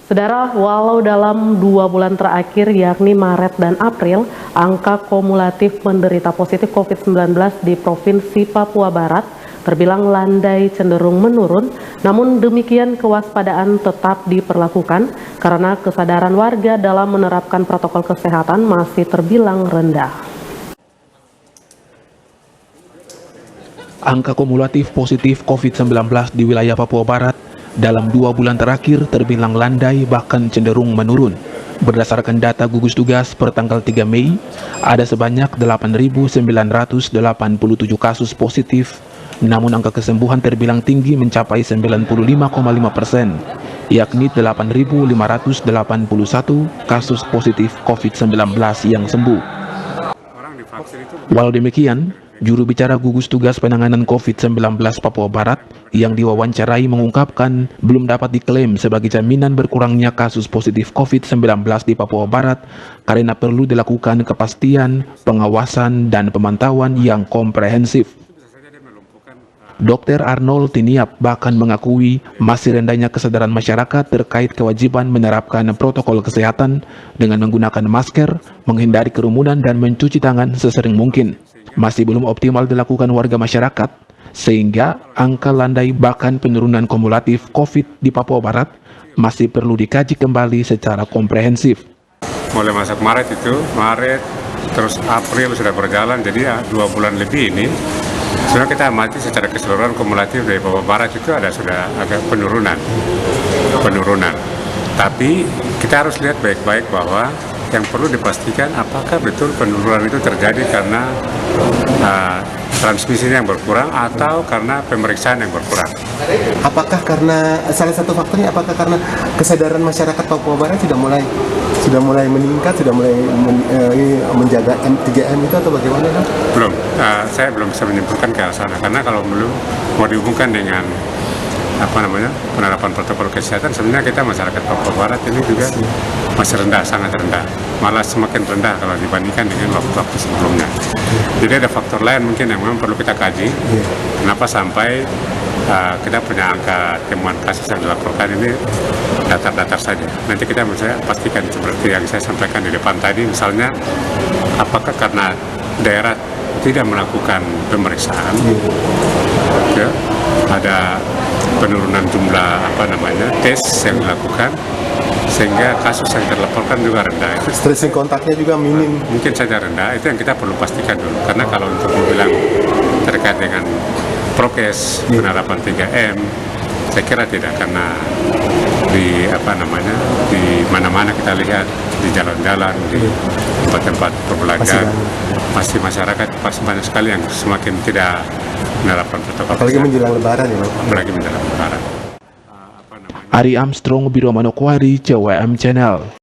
Saudara, walau dalam 2 bulan terakhir yakni Maret dan April, angka kumulatif penderita positif COVID-19 di Provinsi Papua Barat terbilang landai cenderung menurun, namun demikian kewaspadaan tetap diperlakukan karena kesadaran warga dalam menerapkan protokol kesehatan masih terbilang rendah. Angka kumulatif positif COVID-19 di wilayah Papua Barat dalam 2 bulan terakhir terbilang landai bahkan cenderung menurun. Berdasarkan data gugus tugas per tanggal 3 Mei, ada sebanyak 8.987 kasus positif, namun angka kesembuhan terbilang tinggi mencapai 95,5%, yakni 8.581 kasus positif COVID-19 yang sembuh. Walau demikian, juru bicara gugus tugas penanganan COVID-19 Papua Barat yang diwawancarai mengungkapkan belum dapat diklaim sebagai jaminan berkurangnya kasus positif COVID-19 di Papua Barat karena perlu dilakukan kepastian, pengawasan, dan pemantauan yang komprehensif. Dr. Arnold Tiniap bahkan mengakui masih rendahnya kesadaran masyarakat terkait kewajiban menerapkan protokol kesehatan dengan menggunakan masker, menghindari kerumunan, dan mencuci tangan sesering mungkin. Masih belum optimal dilakukan warga masyarakat, sehingga angka landai bahkan penurunan kumulatif COVID di Papua Barat masih perlu dikaji kembali secara komprehensif. Mulai masuk Maret terus April sudah berjalan, jadi ya 2 bulan lebih ini sudah kita amati secara keseluruhan kumulatif dari Papua Barat itu sudah agak penurunan. Tapi kita harus lihat baik-baik bahwa yang perlu dipastikan apakah betul penurunan itu terjadi karena transmisi yang berkurang atau karena pemeriksaan yang berkurang. Apakah karena salah satu faktornya karena kesadaran masyarakat Papua Barat sudah mulai meningkat, sudah mulai menjaga 3M itu atau bagaimana? Belum, saya belum bisa menyimpulkan ke arah sana karena kalau belum mau dihubungkan dengan penerapan protokol kesehatan, sebenarnya kita masyarakat Papua Barat ini juga masih rendah, sangat rendah, malah semakin rendah kalau dibandingkan dengan waktu-waktu sebelumnya. Jadi ada faktor lain mungkin yang memang perlu kita kaji. Kenapa sampai kita punya angka temuan kasus yang dilaporkan ini datar-datar saja. Nanti kita misalnya pastikan seperti yang saya sampaikan di depan tadi, misalnya apakah karena daerah tidak melakukan pemeriksaan, ya, ada penurunan jumlah tes yang dilakukan sehingga kasus yang terlaporkan juga rendah. Itu tracing kontaknya juga minim. Mungkin saja rendah, itu yang kita perlu pastikan dulu. Karena kalau untuk bilang terkait dengan prokes, penerapan 3M, saya kira tidak, karena di mana-mana kita lihat di jalan-jalan, di tempat-tempat perbelanjaan, masih masyarakat pasti banyak sekali yang semakin tidak menerapkan protokol. Apalagi menjelang Lebaran ya, apalagi menjelang Lebaran. Ari Armstrong, Biro Manokwari, CWM Channel.